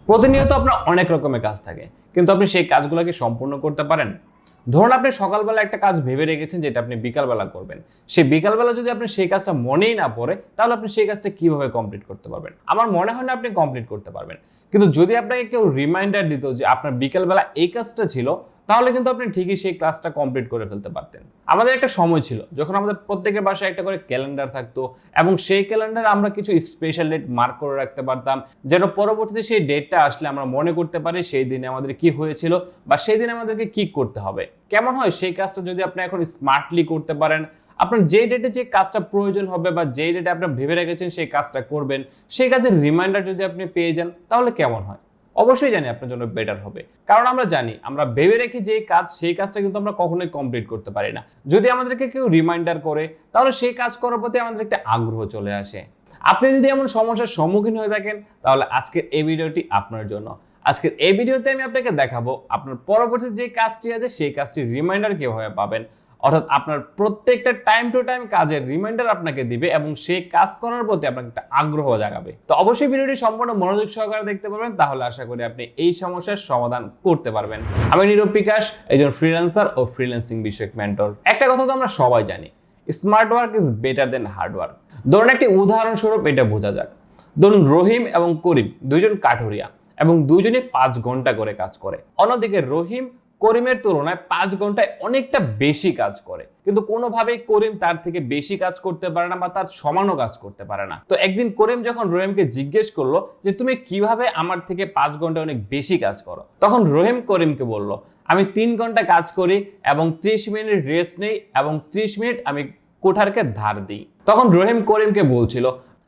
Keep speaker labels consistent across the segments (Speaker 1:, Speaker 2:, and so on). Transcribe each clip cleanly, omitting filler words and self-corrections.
Speaker 1: প্রতিনিয়ত আপনার অনেক রকমের কাজ থাকে, কিন্তু আপনি সেই কাজগুলোকে সম্পূর্ণ করতে পারেন? ধরুন আপনি সকালবেলা একটা কাজ ভেবে রেখেছেন যেটা আপনি বিকালবেলা করবেন। সেই বিকালবেলা যদি আপনি সেই কাজটা মনেই না পড়ে, তাহলে আপনি সেই কাজটা কিভাবে কমপ্লিট করতে পারবেন? আমার মনে হয় না আপনি কমপ্লিট করতে পারবেন। কিন্তু যদি আপনাকে কেউ রিমাইন্ডার দিত যে আপনার বিকালবেলা এই কাজটা ছিল, তাহলে কিন্তু আপনি ঠিকই সেই ক্লাসটা কমপ্লিট করে ফেলতে পারতেন। আমাদের একটা সময় ছিল যখন আমাদের প্রত্যেকের বাসায় একটা করে ক্যালেন্ডার থাকতো, এবং সেই ক্যালেন্ডারে আমরা কিছু স্পেশাল ডেট মার্ক করে রাখতে পারতাম, যেন পরবর্তীতে সেই ডেটটা আসলে আমরা মনে করতে পারি সেই দিনে আমাদের কি হয়েছিল বা সেই দিনে আমাদেরকে কি করতে হবে। কেমন হয় সেই কাজটা যদি আপনি এখন স্মার্টলি করতে পারেন? আপনার যে ডেটে যে কাজটা প্রয়োজন হবে বা যে ডেটে আপনি ভেবে রেখেছেন সেই কাজটা করবেন, সেই কাজের রিমাইন্ডার যদি আপনি পেয়ে যান, তাহলে কেমন হয়? অবশ্যই জানি আপনার জন্য বেটার হবে, কারণ আমরা জানি আমরা ভেবে রেখি যে কাজ, সেই কাজটা কিন্তু আমরা কখনোই কমপ্লিট করতে পারি না। যদি আমাদেরকে কেউ রিমাইন্ডার করে, তাহলে সেই কাজ করার প্রতি আমাদের একটা আগ্রহ চলে আসে। আপনি যদি এমন সমস্যার সম্মুখীন হয়ে থাকেন, তাহলে আজকের এই ভিডিওটি আপনার জন্য। আজকের এই ভিডিওতে আমি আপনাকে দেখাবো আপনার পরবর্তী যে কাজটি আছে সেই কাজটির রিমাইন্ডার কিভাবে পাবেন। অর্থাৎ আপনার প্রত্যেকটা টাইম টু টাইম কাজের রিমাইন্ডার আপনাকে দিবে এবং সেই কাজ করার প্রতি আপনাকে একটা আগ্রহ জাগাবে। তো অবশ্যই ভিডিওটি সম্পূর্ণ মনোযোগ সহকারে দেখতে পারবেন, তাহলে আশা করি আপনি এই সমস্যার সমাধান করতে পারবেন। আমি নীরব বিকাশ, একজন ফ্রিল্যান্সার ও ফ্রিল্যান্সিং বিষয়ক মেন্টর। একটা কথা তো আমরা সবাই জানি, smart work is better than hard work. ধরুন একটি উদাহরণস্বরূপ এটা বোঝা যাক। ধরুন রহিম এবং করিম দুইজন কাঠুরিয়া এবং দুজনে 5 ঘন্টা করে কাজ করে। অন্যদিকে রহিম করিমের তুলনায় 5 ঘন্টায় অনেকটা বেশি কাজ করে, কিন্তু কোনোভাবেই করিম তার থেকে বেশি কাজ করতে পারে না বা তার সমানও কাজ করতে পারে না। তো একদিন করিম যখন রহিমকে জিজ্ঞেস করলো যে তুমি কিভাবে আমার থেকে 5 ঘন্টা অনেক বেশি কাজ করো, তখন রহিম করিমকে বলল, আমি 3 ঘন্টা কাজ করি এবং 30 মিনিট রেস্ট নেই এবং 30 মিনিট আমি কোঠারকে ধার দিই। তখন রহিম করিমকে বলছিল,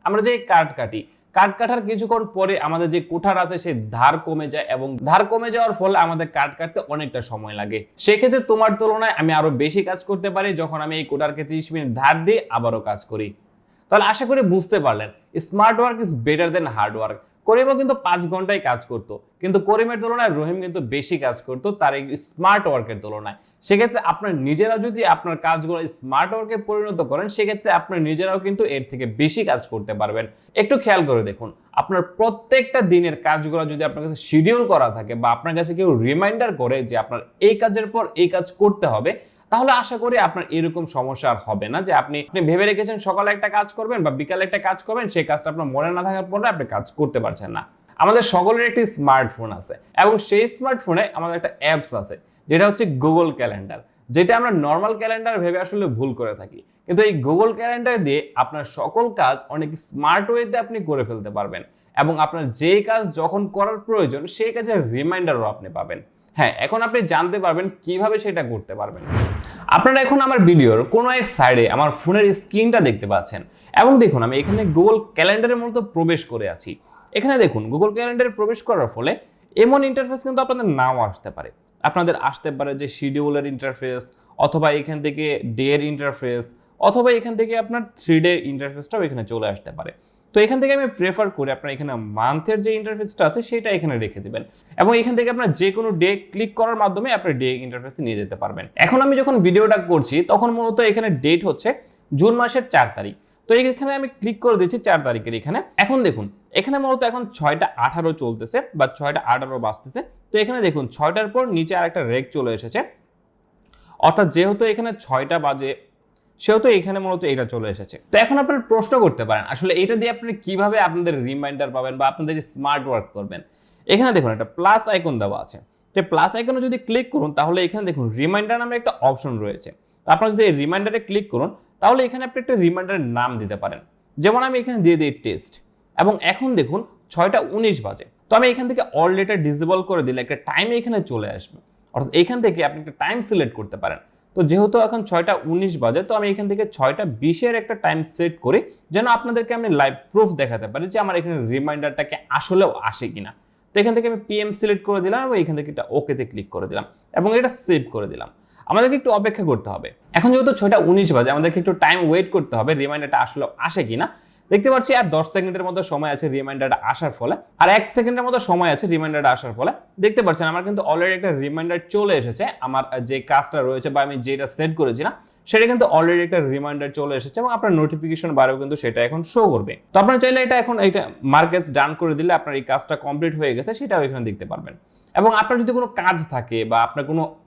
Speaker 1: আমরা যে কাঠ কাটি, কাঠ কাটার কিছুক্ষণ পরে আমাদের যে কুঠার আছে সেই ধার কমে যায় এবং ধার কমে যাওয়ার ফলে আমাদের কাঠ কাটতে অনেকটা সময় লাগে। সেক্ষেত্রে তোমার তুলনায় আমি আরো বেশি কাজ করতে পারি যখন আমি এই কুঠারকে 30 মিনিট ধার দিয়ে আবারও কাজ করি। তাহলে আশা করি বুঝতে পারলেন, smart work is better than hard work. করিমও কিন্তু 5 ঘন্টায় কাজ করতো, কিন্তু করিমের তুলনায় রহিম কিন্তু বেশি কাজ করতো তার এই স্মার্ট ওয়ার্কের তুলনায়। সেক্ষেত্রে আপনার নিজেরা যদি আপনার কাজগুলো স্মার্ট ওয়ার্কে পরিণত করেন, সেক্ষেত্রে আপনার নিজেরাও কিন্তু এর থেকে বেশি কাজ করতে পারবেন। একটু খেয়াল করে দেখুন, আপনার প্রত্যেকটা দিনের কাজগুলো যদি আপনার কাছে শিডিউল করা থাকে বা আপনার কাছে কেউ রিমাইন্ডার করে যে আপনার এই কাজের পর এই কাজ করতে হবে, তাহলে আশা করি আপনার এরকম সমস্যা আর হবে না যে আপনি ভেবে রেখেছেন সকালে একটা কাজ করবেন বা বিকালে একটা কাজ করবেন, সেই কাজটা আপনার মনে না থাকার পরে আপনি কাজ করতে পারছেন না। আমাদের সকলের একটি স্মার্টফোন আছে এবং সেই স্মার্টফোনে আমাদের একটা অ্যাপস আছে যেটা হচ্ছে গুগল ক্যালেন্ডার, যেটা আমরা নর্মাল ক্যালেন্ডার ভেবে আসলে ভুল করে থাকি। কিন্তু এই গুগল ক্যালেন্ডার দিয়ে আপনার সকল কাজ অনেক স্মার্ট ওয়েতে আপনি করে ফেলতে পারবেন এবং আপনার যে কাজ যখন করার প্রয়োজন সেই কাজের রিমাইন্ডারও আপনি পাবেন। হ্যাঁ, এখন আপনি জানতে পারবেন কিভাবে সেটা করতে পারবেন। আপনারা এখন আমার ভিডিওর কোনো এক সাইডে আমার ফোনের স্ক্রিনটা দেখতে পাচ্ছেন এবং দেখুন আমি এখানে গুগল ক্যালেন্ডারের মতো প্রবেশ করে আছি। এখানে দেখুন গুগল ক্যালেন্ডারে প্রবেশ করার ফলে এমন ইন্টারফেস কিন্তু আপনাদের নাও আসতে পারে। আপনাদের আসতে পারে যে শিডিউলের ইন্টারফেস, অথবা এখান থেকে ডে এর ইন্টারফেস, অথবা এখান থেকে আপনার 3 ডে ইন্টারফেসটাও এখানে চলে আসতে পারে। তো এখান থেকে আমি প্রেফার করি আপনার এখানে মান্থের যে ইন্টারফেসটা আছে সেটা এখানে রেখে দিবেন এবং এখান থেকে আপনার যে কোনো ডে ক্লিক করার মাধ্যমে আপনার ডে ইন্টারফেসে নিয়ে যেতে পারবেন। এখন আমি যখন ভিডিওটা করছি তখন মূলত এখানে ডেট হচ্ছে জুন মাসের 4 তারিখ। তো এখানে আমি ক্লিক করে দিচ্ছি 4 তারিখের এখানে। এখন দেখুন এখানে মূলত এখন 6টা 18 চলতেছে বা 6টা 18 বাজতেছে। তো এখানে দেখুন 6টার পর নিচে আরেকটা রেক চলে এসেছে, অর্থাৎ যেহেতু এখানে 6টা বাজে সেহেতু এখানে মূলত এটা চলে এসেছে। তো এখন আপনারা প্রশ্ন করতে পারেন আসলে এটা দিয়ে আপনি কিভাবে আপনাদের রিমাইন্ডার পাবেন বা আপনাদের স্মার্ট ওয়ার্ক করবেন। এখানে দেখুন একটা প্লাস আইকন দেওয়া আছে, তো প্লাস আইকনে যদি ক্লিক করুন তাহলে এখানে দেখুন রিমাইন্ডার নামে একটা অপশন রয়েছে। তো আপনারা যদি এই রিমাইন্ডারে ক্লিক করুন তাহলে এখানে আপনি একটা রিমাইন্ডারের নাম দিতে পারেন, যেমন আমি এখানে দিয়ে দিই টেস্ট। এবং এখন দেখুন 6টা 19 বাজে, তো আমি এখান থেকে অল ডেটা ডিসেবল করে দিলে একটা টাইম এখানে চলে আসবে, অর্থাৎ এখান থেকে আপনি একটা টাইম সিলেক্ট করতে পারেন। তো যেহেতু এখন 6টা 19 বাজে, তো আমি এখান থেকে 6টা 20-এর একটা টাইম সেট করি যেন আপনাদেরকে আমি লাইভ প্রুফ দেখাতে পারি যে আমার এখানে রিমাইন্ডারটাকে আসলেও আসে কিনা। তো এখান থেকে আমি পিএম সিলেক্ট করে দিলাম এবং এখান থেকে একটা ওকেতে ক্লিক করে দিলাম এবং এটা সেভ করে দিলাম। আমাদেরকে একটু অপেক্ষা করতে হবে। এখন যেহেতু 6টা 19 বাজে, আমাদেরকে একটু টাইম ওয়েট করতে হবে রিমাইন্ডারটা আসলে আসে কিনা। দেখতে পাচ্ছি আর 10 সেকেন্ডের মতো সময় আছে রিমাইন্ডারটা আসার ফলে, আর 1 সেকেন্ডের মতো সময় আছে রিমাইন্ডারটা আসার ফলে। দেখতে পাচ্ছেন আমার কিন্তু অলরেডি একটা রিমাইন্ডার চলে এসেছে আমার যে কাজটা রয়েছে বা আমি যেটা সেট করেছিলাম সেটা কিন্তু অলরেডি একটা রিমাইন্ডার চলে এসেছে এবং আপনার নোটিফিকেশন বারেও কিন্তু সেটা এখন শো করবে। তো আপনারা চাইলে এটা এখন এইটা মার্কেস ডান করে দিলে আপনার এই কাজটা কমপ্লিট হয়ে গেছে সেটাও এখানে দেখতে পারবেন। এবং আপনার যদি কোনো কাজ থাকে বা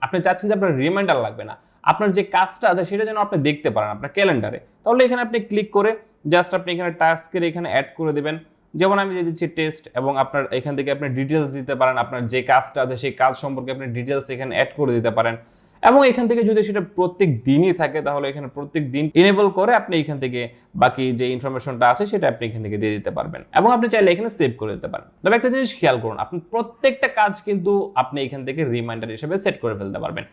Speaker 1: আপনি চাচ্ছেন যে আপনার রিমাইন্ডার লাগবে না, আপনার যে কাজটা আছে সেটা যেন আপনি দেখতে পারেন আপনার ক্যালেন্ডারে, তাহলে এখানে আপনি ক্লিক করে জাস্ট আপনি এখানে টাস্কের এখানে অ্যাড করে দেবেন। যেমন আমি দিয়ে দিচ্ছি টেস্ট, এবং আপনার এখান থেকে আপনি ডিটেলস দিতে পারেন, আপনার যে কাজটা আছে সেই কাজ সম্পর্কে আপনি ডিটেলস এখানে অ্যাড করে দিতে পারেন। এবং এখান থেকে যদি সেটা প্রত্যেক দিনই থাকে তাহলে এখানে প্রত্যেক দিন ইনেবল করে আপনি এখান থেকে বাকি যে ইনফরমেশনটা আছে সেটা আপনি এখান থেকে দিয়ে দিতে পারবেন, এবং আপনি চাইলে এখানে সেভ করে দিতে পারেন। তবে একটা জিনিস খেয়াল করুন, আপনি প্রত্যেকটা কাজ কিন্তু আপনি এখান থেকে রিমাইন্ডার হিসেবে সেট করে ফেলতে পারবেন।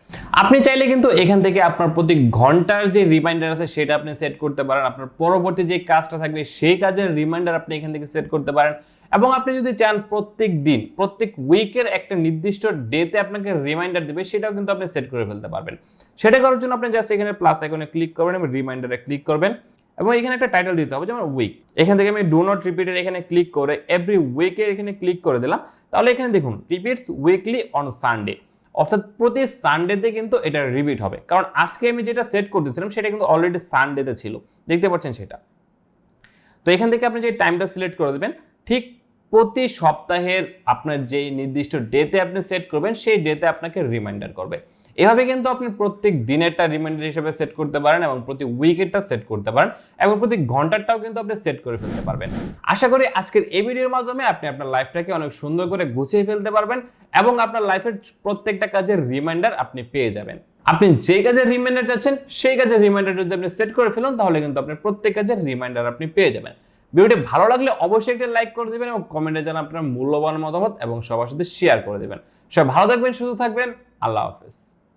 Speaker 1: আপনি চাইলে কিন্তু এখান থেকে আপনার প্রতি ঘন্টার যে রিমাইন্ডার আছে সেটা আপনি সেট করতে পারেন, আপনার পরবর্তী যে কাজটা থাকবে সেই কাজের রিমাইন্ডার আপনি এখান থেকে সেট করতে পারেন। এবং আপনি যদি চান প্রত্যেক দিন প্রত্যেক উইকের একটা নির্দিষ্ট ডেতে আপনাকে রিমাইন্ডার দেবে, সেটাও কিন্তু আপনি সেট করে ফেলতে পারবেন। সেটা করার জন্য আপনি জাস্ট এখানে প্লাস আইকনে ক্লিক করবেন এবং রিমাইন্ডারে ক্লিক করবেন, এবং এখানে একটা টাইটেল দিতে হবে যেমন উইক। এখান থেকে আমি ডু নট রিপিটের এখানে ক্লিক করে এভরি উইকের এখানে ক্লিক করে দিলাম। তাহলে এখানে দেখুন রিপিটস উইকলি অন সানডে, অর্থাৎ প্রতি সানডেতে কিন্তু এটা রিপিট হবে, কারণ আজকে আমি যেটা সেট করতেছিলাম সেটা কিন্তু অলরেডি সানডেতে ছিল, দেখতে পাচ্ছেন সেটা। তো এখান থেকে আপনি যে টাইমটা সিলেক্ট করে দেবেন, ঠিক প্রতি সপ্তাহের আপনার যে নির্দিষ্ট ডেতে আপনি সেট করবেন সেই ডেতে আপনাকে রিমাইন্ডার করবে। এভাবে কিন্তু আপনি প্রত্যেক দিনেরটা রিমাইন্ডার হিসেবে সেট করতে পারেন, এবং প্রতি উইকেরটা সেট করতে পারেন, এবং প্রতি ঘন্টারটাও কিন্তু আপনি সেট করে ফেলতে পারবেন। আশা করি আজকের এই ভিডিওর মাধ্যমে আপনি আপনার লাইফটাকে অনেক সুন্দর করে গুছিয়ে ফেলতে পারবেন, এবং আপনার লাইফের প্রত্যেকটা কাজের রিমাইন্ডার আপনি পেয়ে যাবেন। আপনি যে কাজের রিমাইন্ডার চাচ্ছেন সেই কাজের রিমাইন্ডার যদি আপনি সেট করে ফেলুন তাহলে কিন্তু আপনি প্রত্যেক কাজের রিমাইন্ডার আপনি পেয়ে যাবেন। ভিডিওটি ভালো লাগলে অবশ্যই একটা লাইক করে দিবেন এবং কমেন্টে জানান আপনার মূল্যবান মতামত, এবং সবার সাথে শেয়ার করে দিবেন। সবাই ভালো থাকবেন, সুস্থ থাকবেন, আল্লাহ হাফেজ।